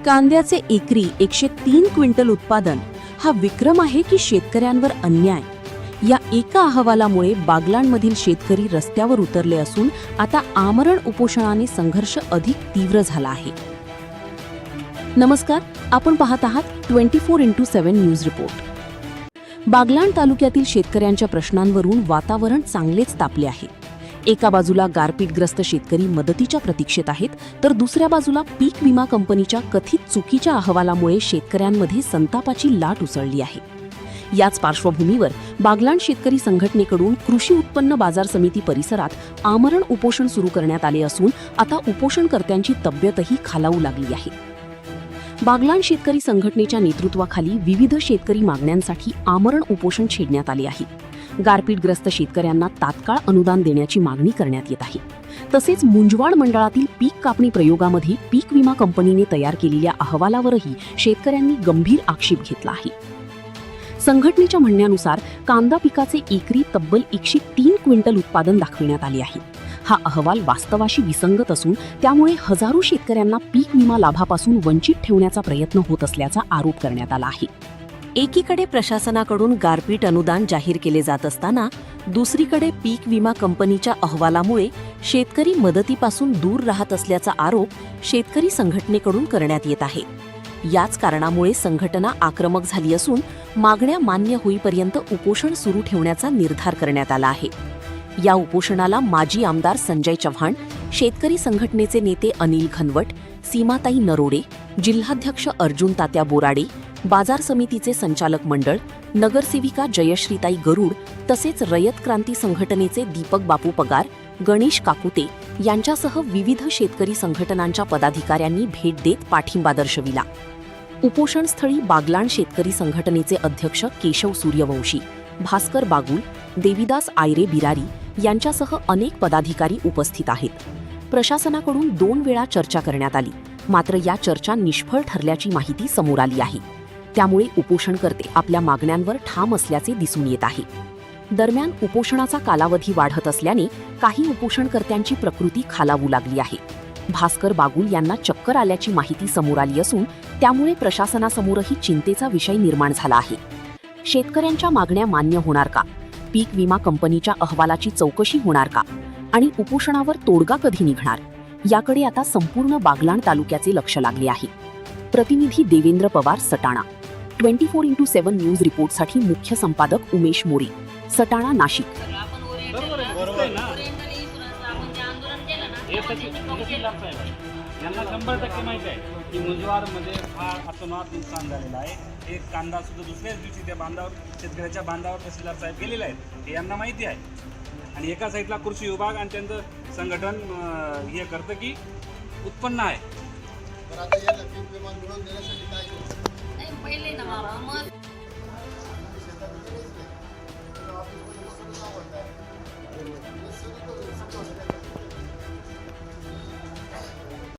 कांद्याचे एकरी 103 क्विंटल उत्पादन हा विक्रम आहे की शेतकऱ्यांवर अन्याय? या एका अहवालामुळे बागलाणमधील शेतकरी रस्त्यावर उतरले असून आता आमरण उपोषणाने संघर्ष अधिक तीव्र झाला आहे. नमस्कार, आपण पाहत आहात 24x7 न्यूज रिपोर्ट. बागलाण तालुक्यातील शेतकऱ्यांच्या प्रश्नांवरून वातावरण चांगलेच तापले आहे. एका बाजूला गारपीटग्रस्त शेतकरी मदतीच्या प्रतीक्षेत आहेत, तर दुसऱ्या बाजूला पीक विमा कंपनीच्या कथित चुकीच्या अहवालामुळे शेतकऱ्यांमध्ये संतापाची लाट उसळली आहे. याच पार्श्वभूमीवर बागलाण शेतकरी संघटनेकडून कृषी उत्पन्न बाजार समिती परिसरात आमरण उपोषण सुरू करण्यात आले असून आता उपोषणकर्त्यांची तब्येतही खालावू लागली आहे. बागलाण शेतकरी संघटनेच्या नेतृत्वाखाली विविध शेतकरी मागण्यांसाठी आमरण उपोषण छेडण्यात आले आहे. गारपीटग्रस्त शेतकऱ्यांना तात्काळ अनुदान देण्याची मागणी करण्यात येत आहे. तसेच मुंजवाड मंडळातील पीक कापणी प्रयोगामध्ये पीक विमा कंपनीने तयार केलेल्या अहवालावरही शेतकऱ्यांनी गंभीर आक्षेप घेतला आहे. संघटनेच्या म्हणण्यानुसार कांदा पिकाचे एकरी तब्बल 103 क्विंटल उत्पादन दाखविण्यात आले आहे. हा अहवाल वास्तवाशी विसंगत असून त्यामुळे हजारो शेतकऱ्यांना पीक विमा लाभापासून वंचित ठेवण्याचा प्रयत्न होत असल्याचा आरोप करण्यात आला आहे. एकीकडे प्रशासनाकडून गारपीट अनुदान जाहीर केले जात असताना दुसरीकडे पीक विमा कंपनीच्या अहवालामुळे शेतकरी मदतीपासून दूर राहत असल्याचा आरोप शेतकरी संघटनेकडून करण्यात येत आहे. याच कारणामुळे संघटना आक्रमक झाली असून मागण्या मान्य होईपर्यंत उपोषण सुरू ठेवण्याचा निर्धार करण्यात आला आहे. या उपोषणाला माजी आमदार संजय चव्हाण, शेतकरी संघटनेचे नेते अनिल घनवट, सीमाताई नरोडे, जिल्हाध्यक्ष अर्जुन तात्या बोराडे, बाजार समितीचे संचालक मंडळ, नगरसेविका जयश्रीताई गरुड तसेच रयत क्रांती संघटनेचे दीपक बापू पगार, गणेश काकुते यांच्यासह विविध शेतकरी संघटनांच्या पदाधिकाऱ्यांनी भेट देत पाठिंबा दर्शविला. उपोषणस्थळी बागलाण शेतकरी संघटनेचे अध्यक्ष केशव सूर्यवंशी, भास्कर बागुल, देविदास आयरे बिरारी यांच्यासह अनेक पदाधिकारी उपस्थित आहेत. प्रशासनाकडून 2 वेळा चर्चा करण्यात आली, मात्र या चर्चा निष्फळ ठरल्याची माहिती समोर आली आहे. त्यामुळे उपोषणकर्ते आपल्या मागण्यांवर ठाम असल्याचे दिसून येत आहे. दरम्यान उपोषणाचा कालावधी वाढत असल्याने काही उपोषणकर्त्यांची प्रकृती खालावू लागली आहे. भास्कर बागुल यांना चक्कर आल्याची माहिती समोर आली असून त्यामुळे प्रशासनासमोरही चिंतेचा विषय निर्माण झाला आहे. शेतकऱ्यांच्या मागण्या मान्य होणार का? पीक विमा कंपनीच्या अहवालाची चौकशी होणार का? आणि उपोषणावर तोडगा कधी निघणार? याकडे आता संपूर्ण बागलाण तालुक्याचे लक्ष लागले आहे. प्रतिनिधी देवेंद्र पवार, सटाणा. 24x7 न्यूज रिपोर्टसाठी मुख्य संपादक उमेश मोरे, सटाणा, नाशिक. यांना 100% माहिती आहे की मुंजवाडमध्ये फार अतोनात नुकसान झालेलं आहे. एक कांदा सुद्धा दुसऱ्याच दिवशी त्या बांधावर, शेतकऱ्याच्या बांधावर तहसीलदार साहेब गेलेले आहेत, हे यांना माहिती आहे. आणि एका साईडला कृषी विभाग आणि त्यांचं संघटन हे करतं की उत्पन्न आहे. पण आता याला पीक विमा मिळवून देण्यासाठी काय केलं? पहिले ना